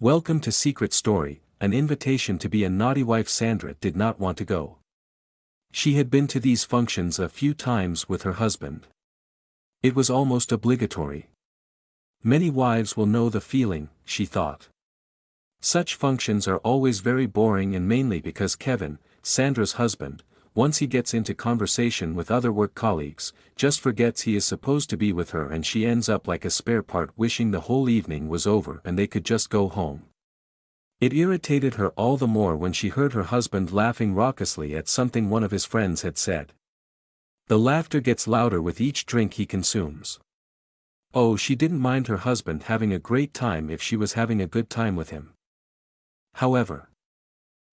Welcome to Secret Story, an invitation to be a naughty wife. Sandra did not want to go. She had been to these functions a few times with her husband. It was almost obligatory. Many wives will know the feeling, she thought. Such functions are always very boring, and mainly because Kevin, Sandra's husband, once he gets into conversation with other work colleagues, just forgets he is supposed to be with her, and she ends up like a spare part wishing the whole evening was over and they could just go home. It irritated her all the more when she heard her husband laughing raucously at something one of his friends had said. The laughter gets louder with each drink he consumes. Oh, she didn't mind her husband having a great time if she was having a good time with him. However,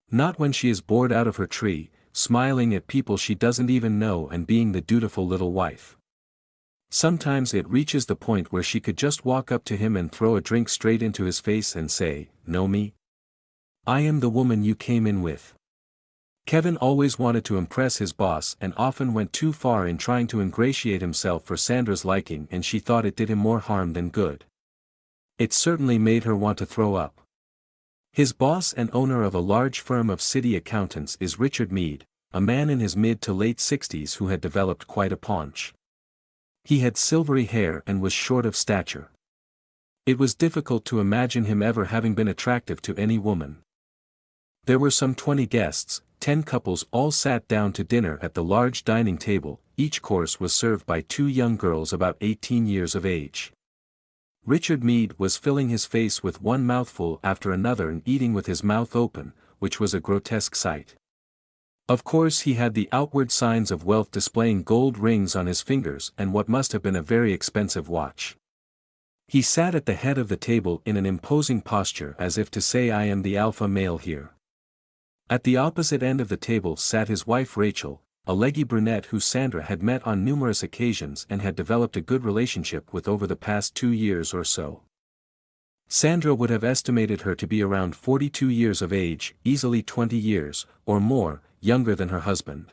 not when she is bored out of her tree, smiling at people she doesn't even know and being the dutiful little wife. Sometimes it reaches the point where she could just walk up to him and throw a drink straight into his face and say, "Know me? I am the woman you came in with." Kevin always wanted to impress his boss and often went too far in trying to ingratiate himself for Sandra's liking, and she thought it did him more harm than good. It certainly made her want to throw up. His boss and owner of a large firm of city accountants is Richard Meade, a man in his mid to late 60s who had developed quite a paunch. He had silvery hair and was short of stature. It was difficult to imagine him ever having been attractive to any woman. There were some 20 guests, 10 couples all sat down to dinner at the large dining table. Each course was served by two young girls about 18 years of age. Richard Meade was filling his face with one mouthful after another and eating with his mouth open, which was a grotesque sight. Of course he had the outward signs of wealth, displaying gold rings on his fingers and what must have been a very expensive watch. He sat at the head of the table in an imposing posture as if to say, "I am the alpha male here." At the opposite end of the table sat his wife Rachel, a leggy brunette who Sandra had met on numerous occasions and had developed a good relationship with over the past 2 years or so. Sandra would have estimated her to be around 42 years of age, easily 20 years, or more, younger than her husband.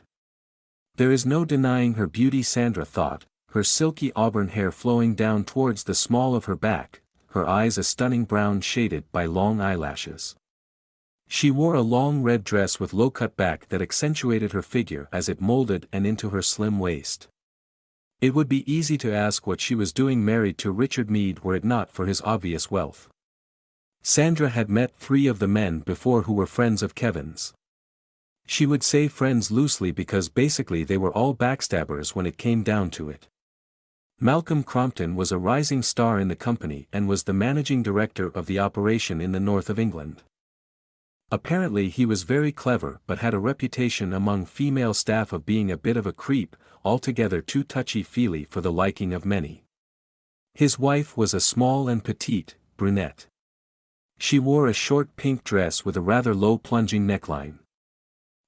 There is no denying her beauty, Sandra thought, her silky auburn hair flowing down towards the small of her back, her eyes a stunning brown shaded by long eyelashes. She wore a long red dress with low-cut back that accentuated her figure as it molded and into her slim waist. It would be easy to ask what she was doing married to Richard Meade were it not for his obvious wealth. Sandra had met 3 of the men before who were friends of Kevin's. She would say friends loosely because basically they were all backstabbers when it came down to it. Malcolm Crompton was a rising star in the company and was the managing director of the operation in the north of England. Apparently he was very clever but had a reputation among female staff of being a bit of a creep, altogether too touchy-feely for the liking of many. His wife was a small and petite brunette. She wore a short pink dress with a rather low plunging neckline.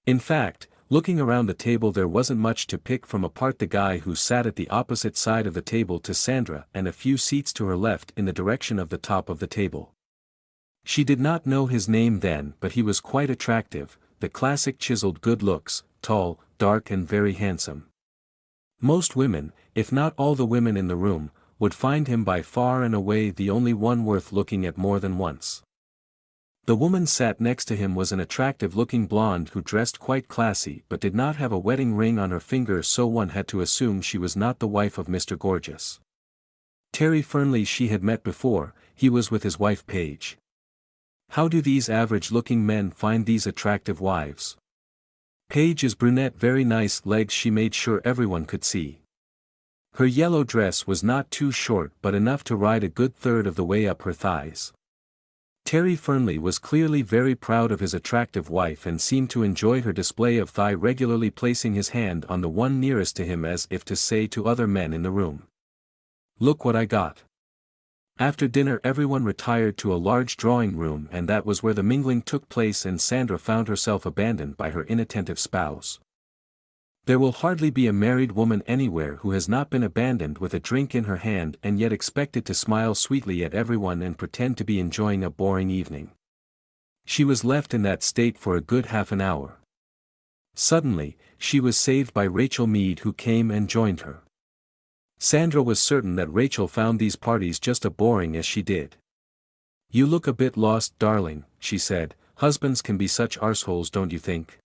In fact, looking around the table there wasn't much to pick from apart the guy who sat at the opposite side of the table to Sandra and a few seats to her left in the direction of the top of the table. She did not know his name then, but he was quite attractive, the classic chiseled good looks, tall, dark and very handsome. Most women, if not all the women in the room, would find him by far and away the only one worth looking at more than once. The woman sat next to him was an attractive-looking blonde who dressed quite classy but did not have a wedding ring on her finger, so one had to assume she was not the wife of Mr. Gorgeous. Terry Fernley she had met before, he was with his wife Paige. How do these average-looking men find these attractive wives? Paige is brunette, very nice legs she made sure everyone could see. Her yellow dress was not too short but enough to ride a good third of the way up her thighs. Terry Fernley was clearly very proud of his attractive wife and seemed to enjoy her display of thigh, regularly placing his hand on the one nearest to him as if to say to other men in the room, "Look what I got." After dinner everyone retired to a large drawing room, and that was where the mingling took place, and Sandra found herself abandoned by her inattentive spouse. There will hardly be a married woman anywhere who has not been abandoned with a drink in her hand and yet expected to smile sweetly at everyone and pretend to be enjoying a boring evening. She was left in that state for a good half an hour. Suddenly, she was saved by Rachel Meade, who came and joined her. Sandra was certain that Rachel found these parties just as boring as she did. You look a bit lost, darling, she said. Husbands can be such arseholes, don't you think?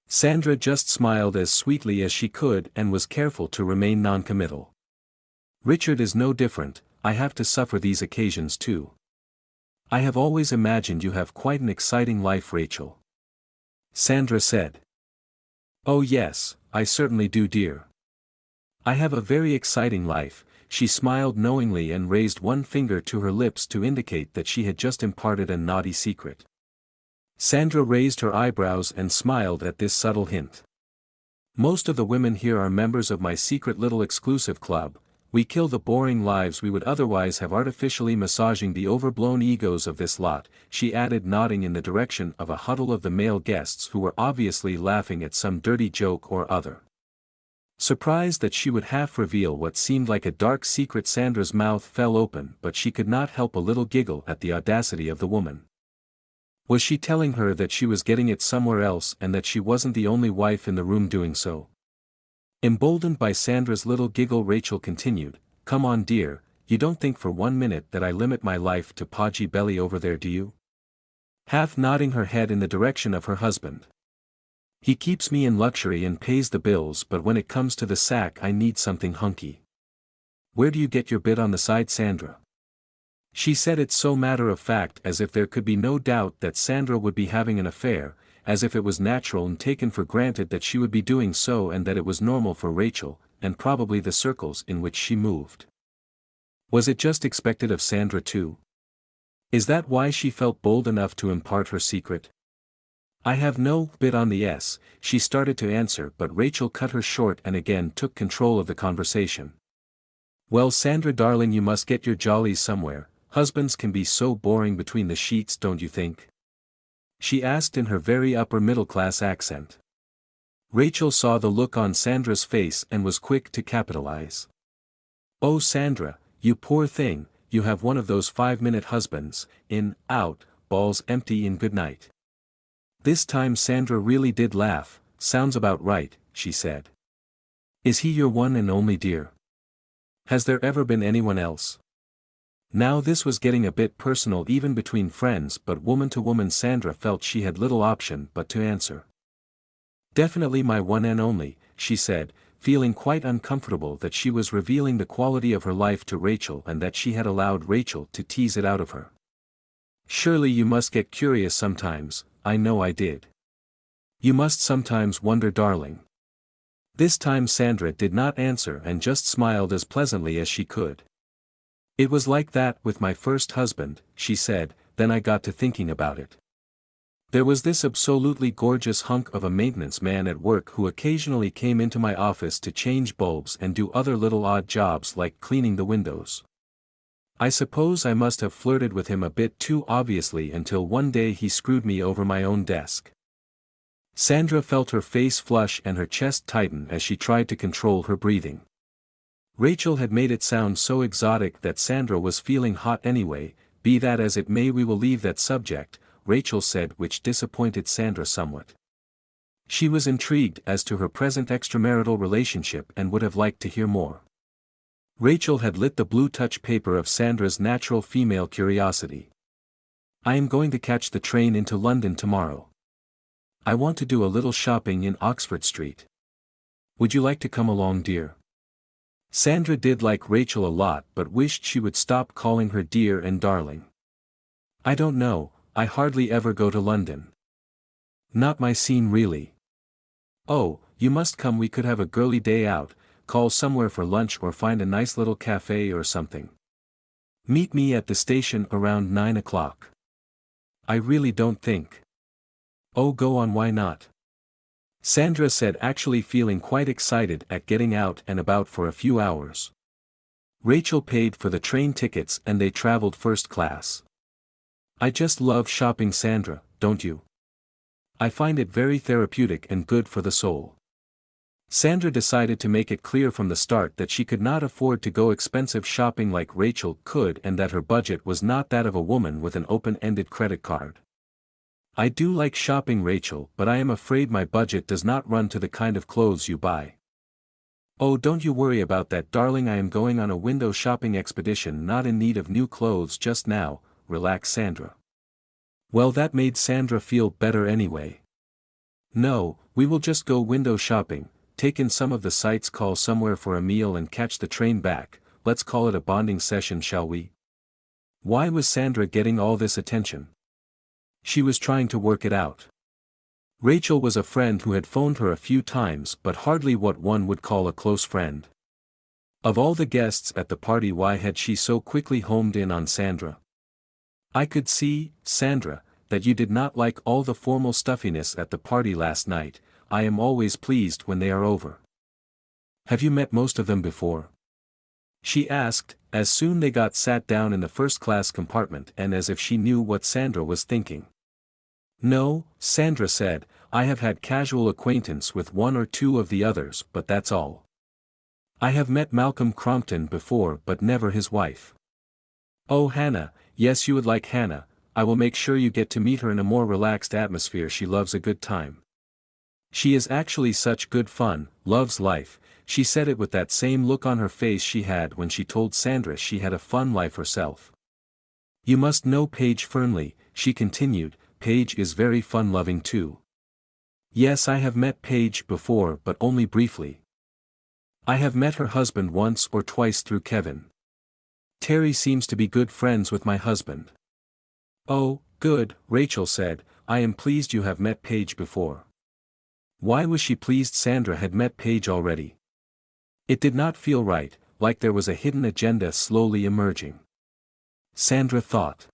Sandra just smiled as sweetly as she could and was careful to remain noncommittal. Richard is no different. I have to suffer these occasions too. I have always imagined you have quite an exciting life, Rachel. Sandra said. Oh yes, I certainly do, dear. I have a very exciting life. She smiled knowingly and raised one finger to her lips to indicate that she had just imparted a naughty secret. Sandra raised her eyebrows and smiled at this subtle hint. Most of the women here are members of my secret little exclusive club. We kill the boring lives we would otherwise have artificially massaging the overblown egos of this lot, she added, nodding in the direction of a huddle of the male guests who were obviously laughing at some dirty joke or other. Surprised that she would half reveal what seemed like a dark secret, Sandra's mouth fell open, but she could not help a little giggle at the audacity of the woman. Was she telling her that she was getting it somewhere else and that she wasn't the only wife in the room doing so? Emboldened by Sandra's little giggle, Rachel continued, Come on, dear, you don't think for 1 minute that I limit my life to podgy belly over there, do you? Half nodding her head in the direction of her husband. He keeps me in luxury and pays the bills, but when it comes to the sack I need something hunky. Where do you get your bit on the side, Sandra? She said it so matter-of-fact, as if there could be no doubt that Sandra would be having an affair, as if it was natural and taken for granted that she would be doing so and that it was normal for Rachel, and probably the circles in which she moved. Was it just expected of Sandra too? Is that why she felt bold enough to impart her secret? I have no bit on the S, she started to answer, but Rachel cut her short and again took control of the conversation. Well, Sandra darling, you must get your jollies somewhere. Husbands can be so boring between the sheets, don't you think? She asked in her very upper middle-class accent. Rachel saw the look on Sandra's face and was quick to capitalize. Oh Sandra, you poor thing, you have one of those 5-minute husbands, in, out, balls empty in, good night. This time Sandra really did laugh. Sounds about right, she said. Is he your one and only, dear? Has there ever been anyone else? Now this was getting a bit personal even between friends, but woman to woman Sandra felt she had little option but to answer. Definitely my one and only, she said, feeling quite uncomfortable that she was revealing the quality of her life to Rachel and that she had allowed Rachel to tease it out of her. Surely you must get curious sometimes. I know I did. You must sometimes wonder, darling. This time Sandra did not answer and just smiled as pleasantly as she could. It was like that with my first husband, she said, then I got to thinking about it. There was this absolutely gorgeous hunk of a maintenance man at work who occasionally came into my office to change bulbs and do other little odd jobs like cleaning the windows. I suppose I must have flirted with him a bit too obviously until one day he screwed me over my own desk. Sandra felt her face flush and her chest tighten as she tried to control her breathing. Rachel had made it sound so exotic that Sandra was feeling hot anyway. Be that as it may, we will leave that subject, Rachel said, which disappointed Sandra somewhat. She was intrigued as to her present extramarital relationship and would have liked to hear more. Rachel had lit the blue touch paper of Sandra's natural female curiosity. I am going to catch the train into London tomorrow. I want to do a little shopping in Oxford Street. Would you like to come along, dear? Sandra did like Rachel a lot but wished she would stop calling her dear and darling. I don't know, I hardly ever go to London. Not my scene really. Oh, you must come, we could have a girly day out. Call somewhere for lunch or find a nice little cafe or something. Meet me at the station around 9 o'clock. I really don't think. Oh, go on, why not? Sandra said, actually feeling quite excited at getting out and about for a few hours. Rachel paid for the train tickets and they traveled first class. I just love shopping, Sandra, don't you? I find it very therapeutic and good for the soul. Sandra decided to make it clear from the start that she could not afford to go expensive shopping like Rachel could and that her budget was not that of a woman with an open-ended credit card. I do like shopping, Rachel, but I am afraid my budget does not run to the kind of clothes you buy. Oh, don't you worry about that, darling, I am going on a window shopping expedition, not in need of new clothes just now, relaxed Sandra. Well, that made Sandra feel better anyway. No, we will just go window shopping, take in some of the sights, call somewhere for a meal and catch the train back. Let's call it a bonding session, shall we? Why was Sandra getting all this attention? She was trying to work it out. Rachel was a friend who had phoned her a few times, but hardly what one would call a close friend. Of all the guests at the party, why had she so quickly homed in on Sandra? I could see, Sandra, that you did not like all the formal stuffiness at the party last night. I am always pleased when they are over. Have you met most of them before? She asked, as soon they got sat down in the first-class compartment, and as if she knew what Sandra was thinking. No, Sandra said, I have had casual acquaintance with one or two of the others, but that's all. I have met Malcolm Crompton before, but never his wife. Oh, Hannah, yes, you would like Hannah. I will make sure you get to meet her in a more relaxed atmosphere. She loves a good time. She is actually such good fun, loves life. She said it with that same look on her face she had when she told Sandra she had a fun life herself. You must know Paige Fernley, she continued. Paige is very fun-loving too. Yes, I have met Paige before, but only briefly. I have met her husband once or twice through Kevin. Terry seems to be good friends with my husband. Oh, good, Rachel said, I am pleased you have met Paige before. Why was she pleased Sandra had met Paige already? It did not feel right, like there was a hidden agenda slowly emerging. Sandra thought.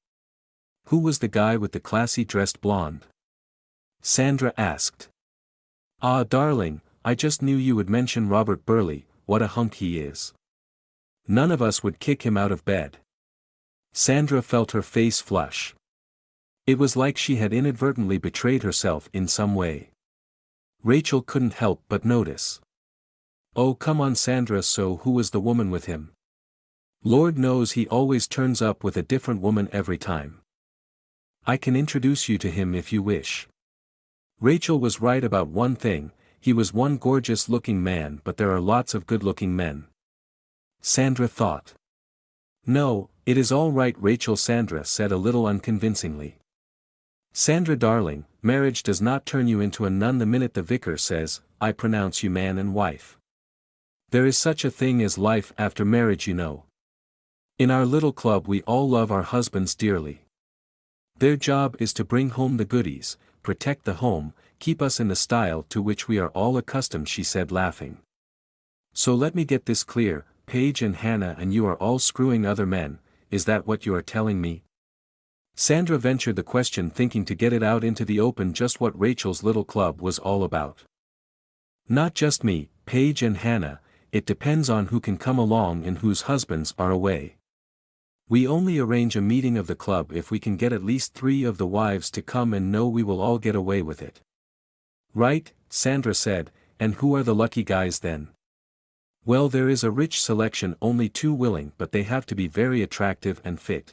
Who was the guy with the classy dressed blonde? Sandra asked. Ah, darling, I just knew you would mention Robert Burley. What a hunk he is. None of us would kick him out of bed. Sandra felt her face flush. It was like she had inadvertently betrayed herself in some way. Rachel couldn't help but notice. Oh, come on, Sandra, so who was the woman with him? Lord knows he always turns up with a different woman every time. I can introduce you to him if you wish. Rachel was right about one thing, he was one gorgeous-looking man, but there are lots of good-looking men. Sandra thought. No, it is all right, Rachel, Sandra said a little unconvincingly. Sandra darling, marriage does not turn you into a nun the minute the vicar says, I pronounce you man and wife. There is such a thing as life after marriage, you know. In our little club we all love our husbands dearly. Their job is to bring home the goodies, protect the home, keep us in the style to which we are all accustomed, she said laughing. So let me get this clear, Paige and Hannah and you are all screwing other men, is that what you are telling me? Sandra ventured the question, thinking to get it out into the open just what Rachel's little club was all about. Not just me, Paige and Hannah, it depends on who can come along and whose husbands are away. We only arrange a meeting of the club if we can get at least 3 of the wives to come and know we will all get away with it. Right, Sandra said, and who are the lucky guys then? Well, there is a rich selection, only 2 willing, but they have to be very attractive and fit.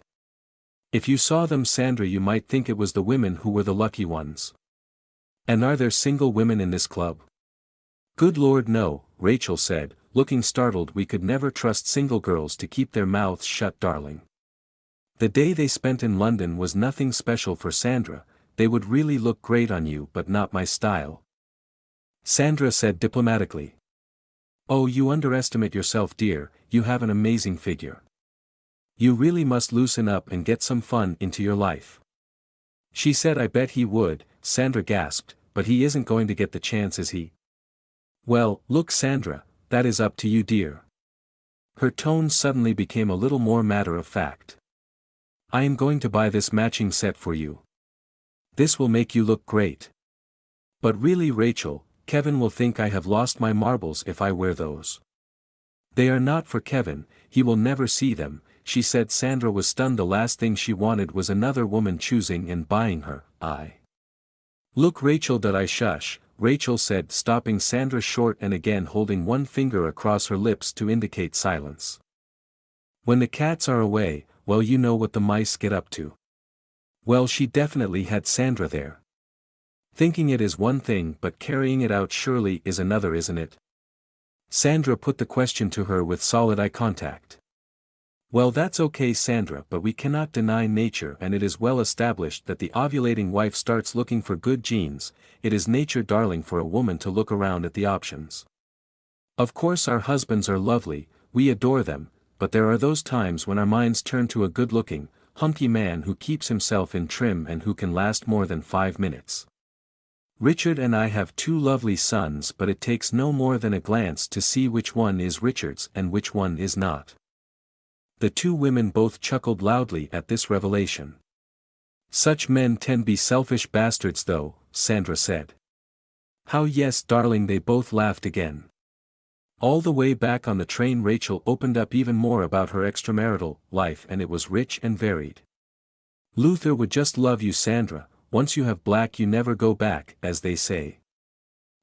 If you saw them, Sandra, you might think it was the women who were the lucky ones. And are there single women in this club? Good Lord, no, Rachel said, looking startled. We could never trust single girls to keep their mouths shut, darling. The day they spent in London was nothing special for Sandra. They would really look great on you, but not my style. Sandra said diplomatically. Oh, you underestimate yourself, dear, you have an amazing figure. You really must loosen up and get some fun into your life. She said. I bet he would, Sandra gasped, but he isn't going to get the chance, is he? Well, look, Sandra, that is up to you, dear. Her tone suddenly became a little more matter-of-fact. I am going to buy this matching set for you. This will make you look great. But really, Rachel, Kevin will think I have lost my marbles if I wear those. They are not for Kevin, he will never see them, she said. Sandra was stunned. The last thing she wanted was another woman choosing and buying her. Look, Rachel, did I shush, Rachel said, stopping Sandra short and again holding one finger across her lips to indicate silence. When the cats are away, well, you know what the mice get up to. Well, she definitely had Sandra there. Thinking it is one thing, but carrying it out surely is another, isn't it? Sandra put the question to her with solid eye contact. Well, that's okay, Sandra, but we cannot deny nature, and it is well established that the ovulating wife starts looking for good genes. It is nature, darling, for a woman to look around at the options. Of course our husbands are lovely, we adore them, but there are those times when our minds turn to a good-looking, hunky man who keeps himself in trim and who can last more than 5 minutes. Richard and I have 2 lovely sons, but it takes no more than a glance to see which one is Richard's and which one is not. The 2 women both chuckled loudly at this revelation. Such men tend to be selfish bastards though, Sandra said. How yes, darling, they both laughed again. All the way back on the train Rachel opened up even more about her extramarital life, and it was rich and varied. Luther would just love you, Sandra, once you have black you never go back, as they say.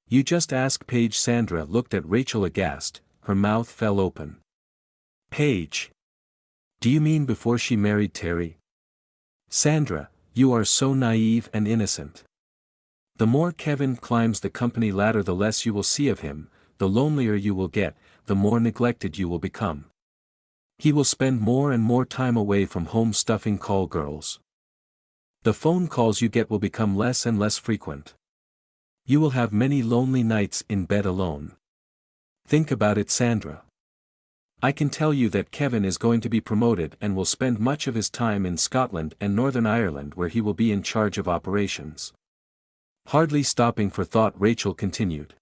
You just ask Paige. Sandra looked at Rachel aghast, her mouth fell open. Paige? Do you mean before she married Terry? Sandra, you are so naive and innocent. The more Kevin climbs the company ladder, the less you will see of him, the lonelier you will get, the more neglected you will become. He will spend more and more time away from home stuffing call girls. The phone calls you get will become less and less frequent. You will have many lonely nights in bed alone. Think about it, Sandra. I can tell you that Kevin is going to be promoted and will spend much of his time in Scotland and Northern Ireland, where he will be in charge of operations. Hardly stopping for thought, Rachel continued.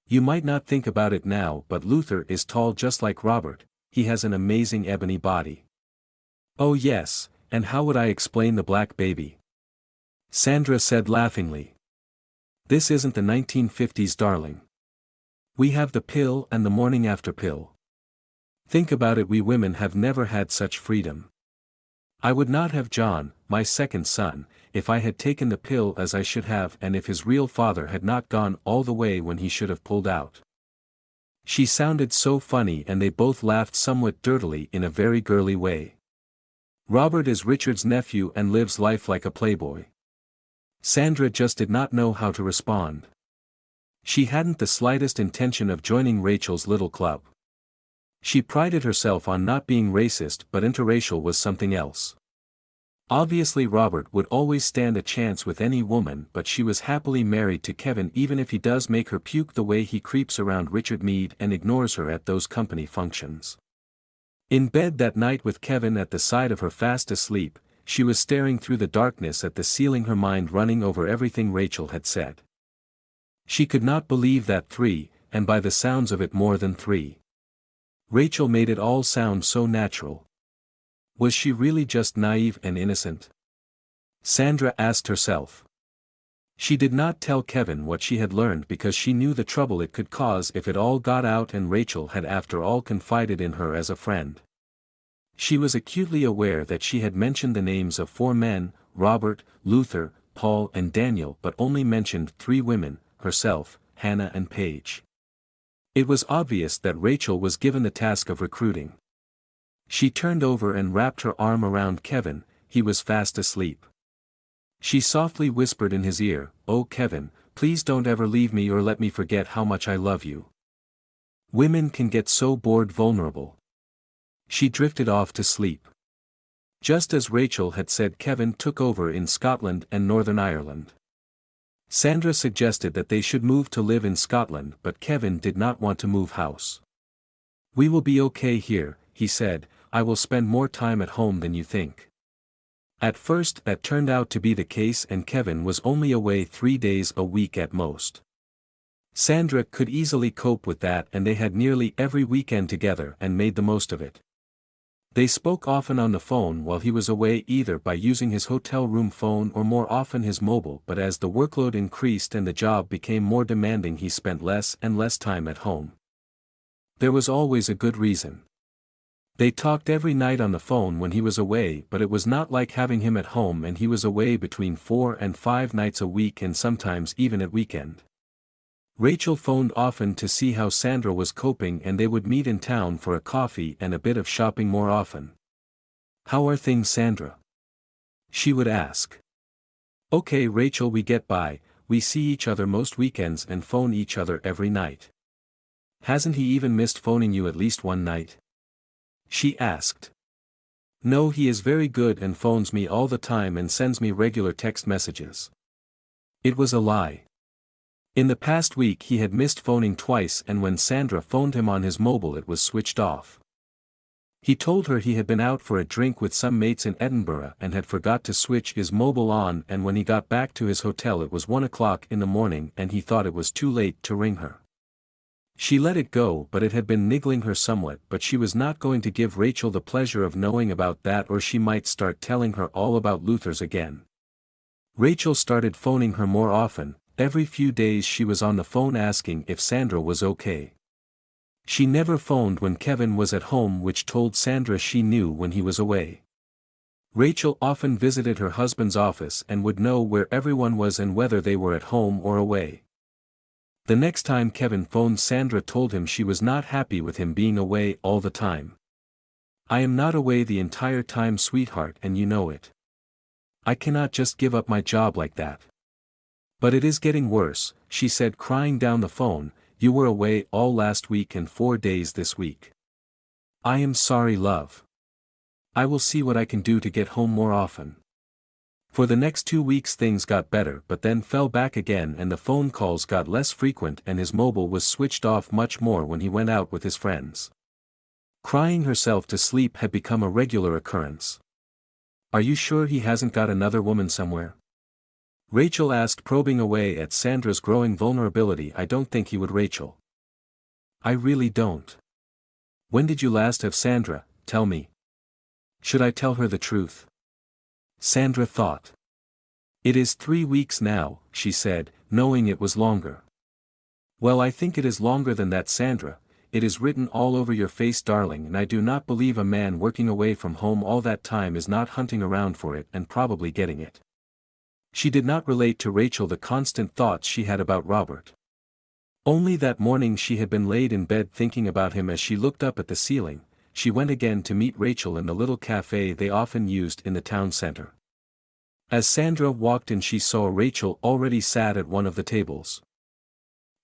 You might not think about it now, but Luther is tall just like Robert. He has an amazing ebony body. Oh yes, and how would I explain the black baby? Sandra said laughingly. This isn't the 1950s, darling. We have the pill and the morning after pill. Think about it, we women have never had such freedom. I would not have John, my second son, if I had taken the pill as I should have, and if his real father had not gone all the way when he should have pulled out. She sounded so funny, and they both laughed somewhat dirtily in a very girly way. Robert is Richard's nephew and lives life like a playboy. Sandra just did not know how to respond. She hadn't the slightest intention of joining Rachel's little club. She prided herself on not being racist, but interracial was something else. Obviously Robert would always stand a chance with any woman, but she was happily married to Kevin, even if he does make her puke the way he creeps around Richard Meade and ignores her at those company functions. In bed that night with Kevin at the side of her fast asleep, she was staring through the darkness at the ceiling, her mind running over everything Rachel had said. She could not believe that 3, and by the sounds of it more than 3. Rachel made it all sound so natural. Was she really just naive and innocent? Sandra asked herself. She did not tell Kevin what she had learned because she knew the trouble it could cause if it all got out, and Rachel had after all confided in her as a friend. She was acutely aware that she had mentioned the names of 4 men, Robert, Luther, Paul and Daniel, but only mentioned 3 women, herself, Hannah and Paige. It was obvious that Rachel was given the task of recruiting. She turned over and wrapped her arm around Kevin. He was fast asleep. She softly whispered in his ear, "Oh Kevin, please don't ever leave me or let me forget how much I love you." Women can get so bored, vulnerable. She drifted off to sleep. Just as Rachel had said, Kevin took over in Scotland and Northern Ireland. Sandra suggested that they should move to live in Scotland, but Kevin did not want to move house. "We will be okay here," he said. "I will spend more time at home than you think." At first that turned out to be the case, and Kevin was only away 3 days a week at most. Sandra could easily cope with that, and they had nearly every weekend together and made the most of it. They spoke often on the phone while he was away, either by using his hotel room phone or more often his mobile, but as the workload increased and the job became more demanding, he spent less and less time at home. There was always a good reason. They talked every night on the phone when he was away, but it was not like having him at home, and he was away between 4 and 5 nights a week, and sometimes even at weekend. Rachel phoned often to see how Sandra was coping, and they would meet in town for a coffee and a bit of shopping more often. "How are things, Sandra?" she would ask. "Okay, Rachel, we get by. We see each other most weekends and phone each other every night." "Hasn't he even missed phoning you at least one night?" she asked. No, he is very good and phones me all the time and sends me regular text messages. It was a lie. In the past week he had missed phoning twice, and when Sandra phoned him on his mobile it was switched off. He told her he had been out for a drink with some mates in Edinburgh and had forgot to switch his mobile on, and when he got back to his hotel it was 1 o'clock in the morning and he thought it was too late to ring her. She let it go, but it had been niggling her somewhat, but she was not going to give Rachel the pleasure of knowing about that, or she might start telling her all about Luther's again. Rachel started phoning her more often. Every few days she was on the phone asking if Sandra was okay. She never phoned when Kevin was at home, which told Sandra she knew when he was away. Rachel often visited her husband's office and would know where everyone was and whether they were at home or away. The next time Kevin phoned, Sandra told him she was not happy with him being away all the time. "I am not away the entire time, sweetheart, and you know it. I cannot just give up my job like that." "But it is getting worse," she said, crying down the phone. "You were away all last week and 4 days this week." "I am sorry, love. I will see what I can do to get home more often." For the next 2 weeks things got better, but then fell back again, and the phone calls got less frequent and his mobile was switched off much more when he went out with his friends. Crying herself to sleep had become a regular occurrence. "Are you sure he hasn't got another woman somewhere?" Rachel asked, probing away at Sandra's growing vulnerability. "I don't think he would, Rachel. I really don't. When did you last have Sandra, tell me? Should I tell her the truth?" Sandra thought. "It is 3 weeks now," she said, knowing it was longer. "Well, I think it is longer than that, Sandra. It is written all over your face, darling, and I do not believe a man working away from home all that time is not hunting around for it and probably getting it." She did not relate to Rachel the constant thoughts she had about Robert. Only that morning she had been laid in bed thinking about him. As she looked up at the ceiling, she went again to meet Rachel in the little cafe they often used in the town center. As Sandra walked in, she saw Rachel already sat at one of the tables.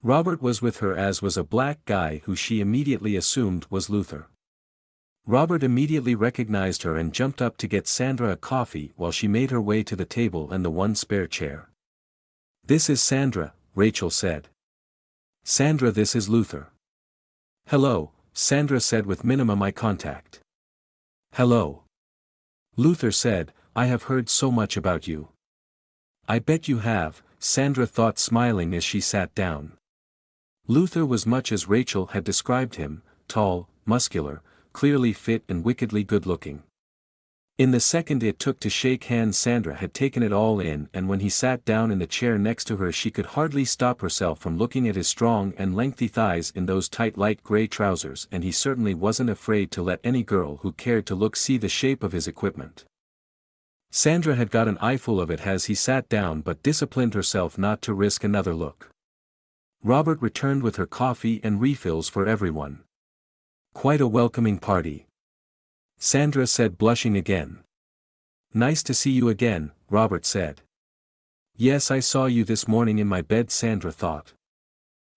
Robert was with her, as was a black guy who she immediately assumed was Luther. Robert immediately recognized her and jumped up to get Sandra a coffee while she made her way to the table and the one spare chair. "This is Sandra," Rachel said. "Sandra, this is Luther." "Hello," Sandra said with minimum eye contact. "Hello." Luther said, "I have heard so much about you." "I bet you have," Sandra thought, smiling as she sat down. Luther was much as Rachel had described him: tall, muscular, clearly fit and wickedly good-looking. In the second it took to shake hands, Sandra had taken it all in, and when he sat down in the chair next to her she could hardly stop herself from looking at his strong and lengthy thighs in those tight light gray trousers, and he certainly wasn't afraid to let any girl who cared to look see the shape of his equipment. Sandra had got an eyeful of it as he sat down, but disciplined herself not to risk another look. Robert returned with her coffee and refills for everyone. "Quite a welcoming party," Sandra said, blushing again. "Nice to see you again," Robert said. "Yes, I saw you this morning in my bed," Sandra thought.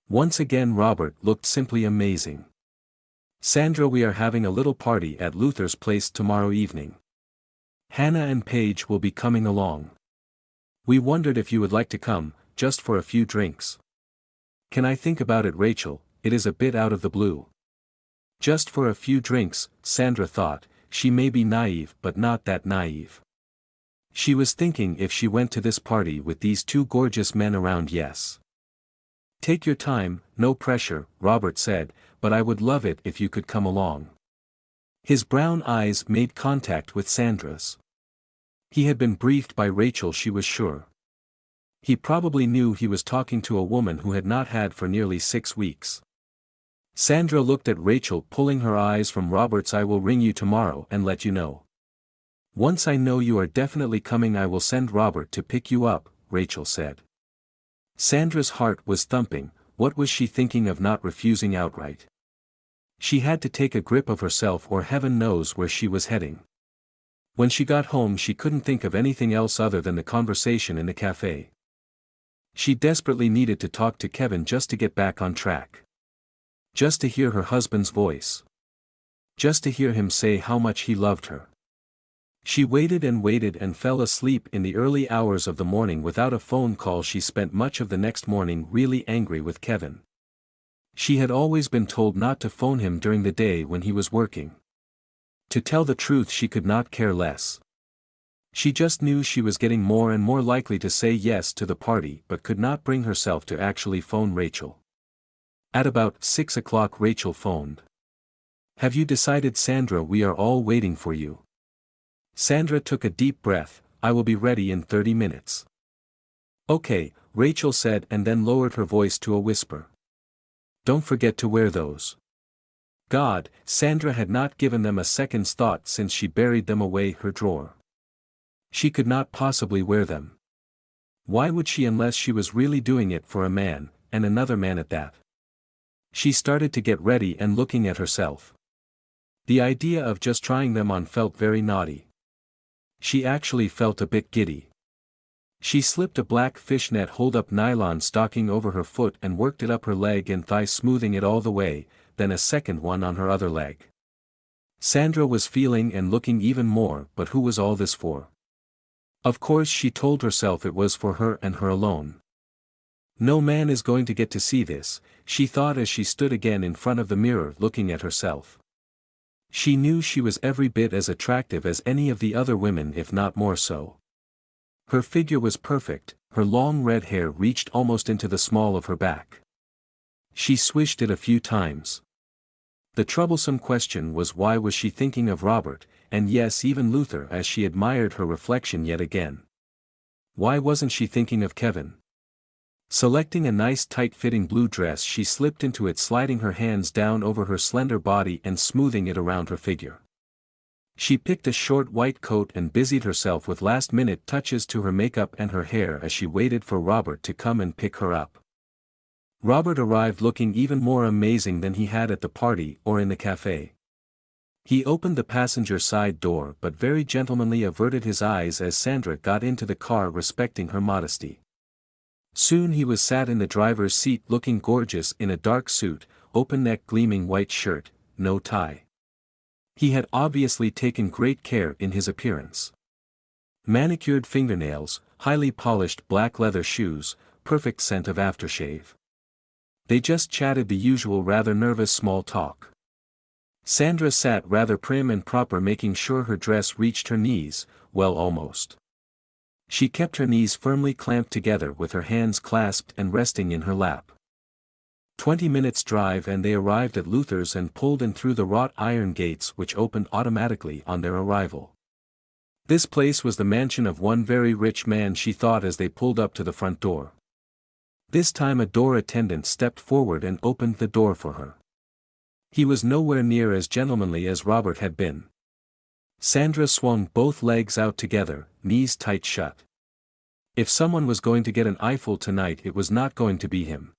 Once again Robert looked simply amazing. "Sandra, we are having a little party at Luther's place tomorrow evening. Hannah and Paige will be coming along. We wondered if you would like to come, just for a few drinks." "Can I think about it, Rachel? It is a bit out of the blue." Just for a few drinks, Sandra thought. She may be naive, but not that naive. She was thinking, if she went to this party with these two gorgeous men around, yes. "Take your time, no pressure," Robert said, "but I would love it if you could come along." His brown eyes made contact with Sandra's. He had been briefed by Rachel, she was sure. He probably knew he was talking to a woman who had not had for nearly 6 weeks. Sandra looked at Rachel, pulling her eyes from Robert's. "I will ring you tomorrow and let you know. Once I know you are definitely coming, I will send Robert to pick you up," Rachel said. Sandra's heart was thumping. What was she thinking of, not refusing outright? She had to take a grip of herself, or heaven knows where she was heading. When she got home she couldn't think of anything else other than the conversation in the cafe. She desperately needed to talk to Kevin just to get back on track. Just to hear her husband's voice. Just to hear him say how much he loved her. She waited and fell asleep in the early hours of the morning without a phone call. She spent much of the next morning really angry with Kevin. She had always been told not to phone him during the day when he was working. To tell the truth, she could not care less. She just knew she was getting more and more likely to say yes to the party but could not bring herself to actually phone Rachel. At about 6 o'clock Rachel phoned. "Have you decided, Sandra? We are all waiting for you." Sandra took a deep breath. "I will be ready in 30 minutes. "Okay," Rachel said and then lowered her voice to a whisper. "Don't forget to wear those." God, Sandra had not given them a second's thought since she buried them away her drawer. She could not possibly wear them. Why would she unless she was really doing it for a man, and another man at that? She started to get ready and looking at herself. The idea of just trying them on felt very naughty. She actually felt a bit giddy. She slipped a black fishnet hold-up nylon stocking over her foot and worked it up her leg and thigh, smoothing it all the way, then a second one on her other leg. Sandra was feeling and looking even more, but who was all this for? Of course, she told herself it was for her and her alone. No man is going to get to see this, she thought as she stood again in front of the mirror looking at herself. She knew she was every bit as attractive as any of the other women, if not more so. Her figure was perfect, her long red hair reached almost into the small of her back. She swished it a few times. The troublesome question was, why was she thinking of Robert, and yes, even Luther, as she admired her reflection yet again? Why wasn't she thinking of Kevin? Selecting a nice tight-fitting blue dress, she slipped into it, sliding her hands down over her slender body and smoothing it around her figure. She picked a short white coat and busied herself with last-minute touches to her makeup and her hair as she waited for Robert to come and pick her up. Robert arrived looking even more amazing than he had at the party or in the cafe. He opened the passenger side door but very gentlemanly averted his eyes as Sandra got into the car, respecting her modesty. Soon he was sat in the driver's seat looking gorgeous in a dark suit, open-neck gleaming white shirt, no tie. He had obviously taken great care in his appearance. Manicured fingernails, highly polished black leather shoes, perfect scent of aftershave. They just chatted the usual rather nervous small talk. Sandra sat rather prim and proper, making sure her dress reached her knees, well, almost. She kept her knees firmly clamped together with her hands clasped and resting in her lap. 20 minutes drive and they arrived at Luther's and pulled in through the wrought iron gates which opened automatically on their arrival. This place was the mansion of one very rich man, she thought as they pulled up to the front door. This time a door attendant stepped forward and opened the door for her. He was nowhere near as gentlemanly as Robert had been. Sandra swung both legs out together, knees tight shut. If someone was going to get an eyeful tonight, it was not going to be him.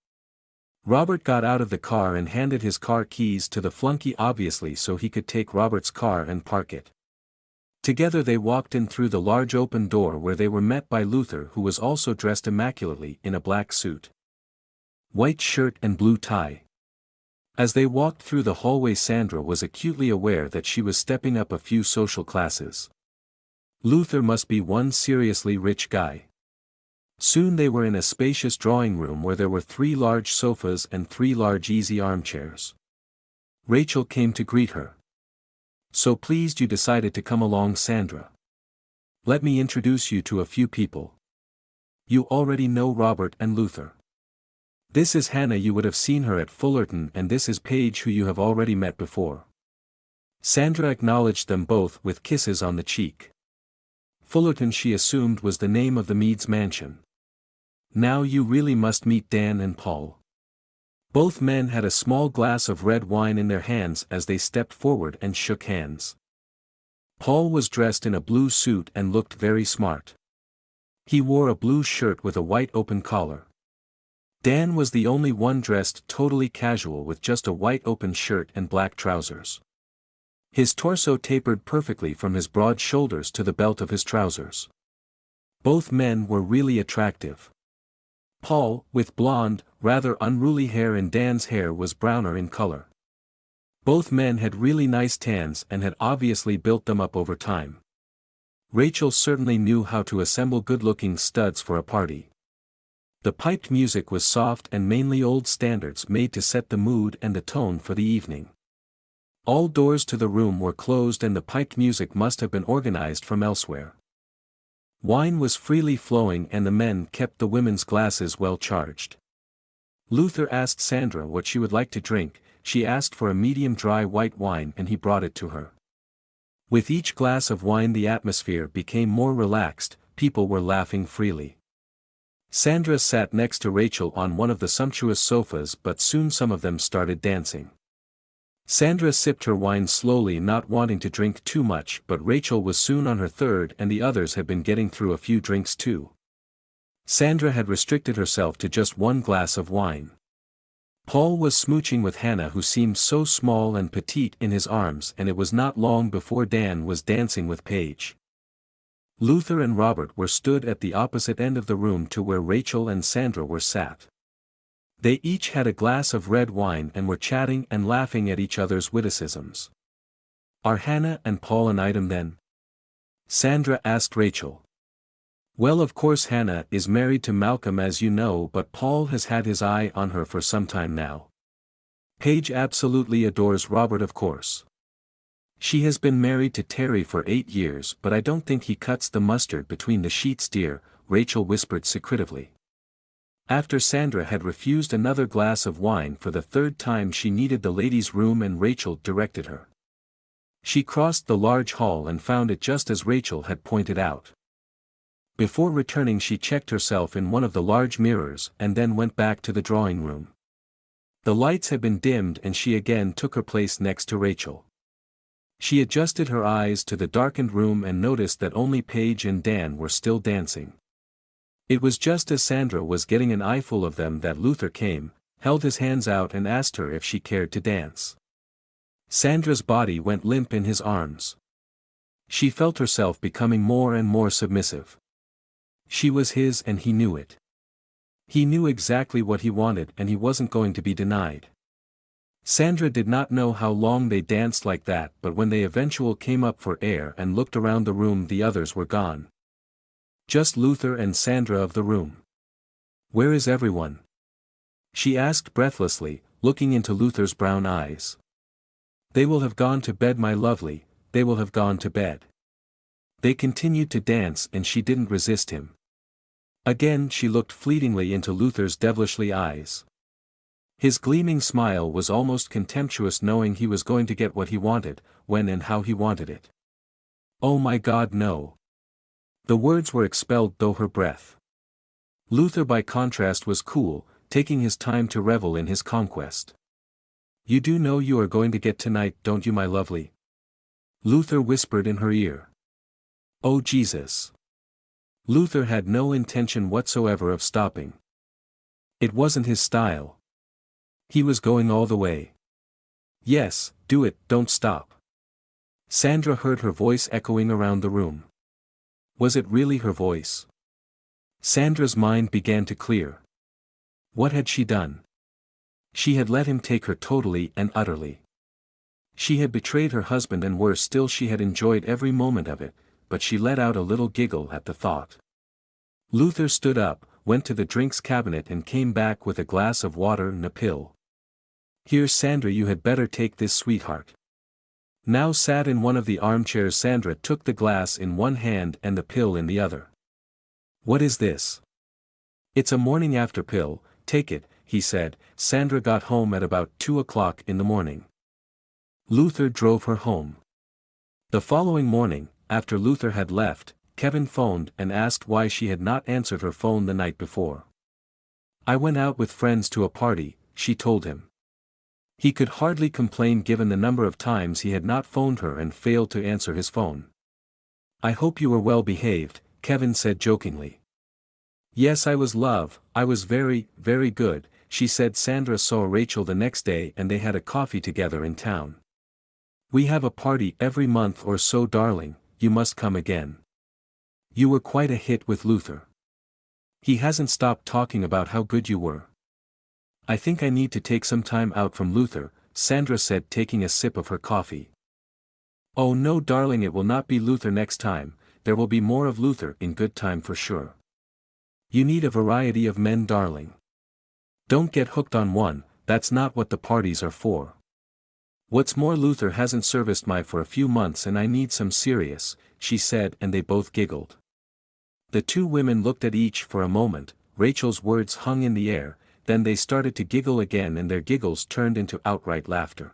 Robert got out of the car and handed his car keys to the flunky, obviously so he could take Robert's car and park it. Together they walked in through the large open door where they were met by Luther, who was also dressed immaculately in a black suit, white shirt and blue tie. As they walked through the hallway, Sandra was acutely aware that she was stepping up a few social classes. Luther must be one seriously rich guy. Soon they were in a spacious drawing room where there were 3 large sofas and 3 large easy armchairs. Rachel came to greet her. "So pleased you decided to come along, Sandra. Let me introduce you to a few people. You already know Robert and Luther. This is Hannah, you would have seen her at Fullerton, and this is Paige, who you have already met before." Sandra acknowledged them both with kisses on the cheek. Fullerton, she assumed, was the name of the Meads mansion. "Now you really must meet Dan and Paul." Both men had a small glass of red wine in their hands as they stepped forward and shook hands. Paul was dressed in a blue suit and looked very smart. He wore a blue shirt with a white open collar. Dan was the only one dressed totally casual with just a white open shirt and black trousers. His torso tapered perfectly from his broad shoulders to the belt of his trousers. Both men were really attractive. Paul, with blonde, rather unruly hair, and Dan's hair was browner in color. Both men had really nice tans and had obviously built them up over time. Rachel certainly knew how to assemble good-looking studs for a party. The piped music was soft and mainly old standards made to set the mood and the tone for the evening. All doors to the room were closed and the piped music must have been organized from elsewhere. Wine was freely flowing and the men kept the women's glasses well charged. Luther asked Sandra what she would like to drink. She asked for a medium dry white wine and he brought it to her. With each glass of wine the atmosphere became more relaxed, people were laughing freely. Sandra sat next to Rachel on one of the sumptuous sofas but soon some of them started dancing. Sandra sipped her wine slowly, not wanting to drink too much, but Rachel was soon on her third and the others had been getting through a few drinks too. Sandra had restricted herself to just one glass of wine. Paul was smooching with Hannah, who seemed so small and petite in his arms, and it was not long before Dan was dancing with Paige. Luther and Robert were stood at the opposite end of the room to where Rachel and Sandra were sat. They each had a glass of red wine and were chatting and laughing at each other's witticisms. "Are Hannah and Paul an item then?" Sandra asked Rachel. "Well, of course Hannah is married to Malcolm, as you know, but Paul has had his eye on her for some time now. Paige absolutely adores Robert, of course. She has been married to Terry for 8 years, but I don't think he cuts the mustard between the sheets, dear," Rachel whispered secretively. After Sandra had refused another glass of wine for the third time, she needed the ladies' room and Rachel directed her. She crossed the large hall and found it just as Rachel had pointed out. Before returning she checked herself in one of the large mirrors and then went back to the drawing room. The lights had been dimmed and she again took her place next to Rachel. She adjusted her eyes to the darkened room and noticed that only Paige and Dan were still dancing. It was just as Sandra was getting an eyeful of them that Luther came, held his hands out and asked her if she cared to dance. Sandra's body went limp in his arms. She felt herself becoming more and more submissive. She was his and he knew it. He knew exactly what he wanted and he wasn't going to be denied. Sandra did not know how long they danced like that, but when they eventually came up for air and looked around the room, the others were gone. Just Luther and Sandra of the room. "Where is everyone?" she asked breathlessly, looking into Luther's brown eyes. "They will have gone to bed, my lovely, they will have gone to bed." They continued to dance and she didn't resist him. Again she looked fleetingly into Luther's devilishly eyes. His gleaming smile was almost contemptuous, knowing he was going to get what he wanted, when and how he wanted it. "Oh my God, no." The words were expelled through her breath. Luther by contrast was cool, taking his time to revel in his conquest. "You do know you are going to get tonight, don't you, my lovely?" Luther whispered in her ear. "Oh Jesus." Luther had no intention whatsoever of stopping. It wasn't his style. He was going all the way. "Yes, do it, don't stop." Sandra heard her voice echoing around the room. Was it really her voice? Sandra's mind began to clear. What had she done? She had let him take her totally and utterly. She had betrayed her husband, and worse still, she had enjoyed every moment of it, but she let out a little giggle at the thought. Luther stood up, went to the drinks cabinet and came back with a glass of water and a pill. "Here, Sandra, you had better take this, sweetheart." Now sat in one of the armchairs. Sandra took the glass in one hand and the pill in the other. "What is this?" "It's a morning after pill, take it," he said. Sandra got home at about 2 o'clock in the morning. Luther drove her home. The following morning, after Luther had left, Kevin phoned and asked why she had not answered her phone the night before. "I went out with friends to a party," she told him. He could hardly complain given the number of times he had not phoned her and failed to answer his phone. "I hope you were well behaved," Kevin said jokingly. "Yes, I was, love, I was very, very good," she said. Sandra saw Rachel the next day and they had a coffee together in town. "We have a party every month or so, darling, you must come again. You were quite a hit with Luther. He hasn't stopped talking about how good you were." "I think I need to take some time out from Luther," Sandra said, taking a sip of her coffee. "Oh no, darling, it will not be Luther next time. there will be more of Luther in good time for sure. You need a variety of men, darling. Don't get hooked on one, that's not what the parties are for. What's more, Luther hasn't serviced my for a few months and I need some serious, she said, and they both giggled. The two women looked at each for a moment, Rachel's words hung in the air, then they started to giggle again and their giggles turned into outright laughter.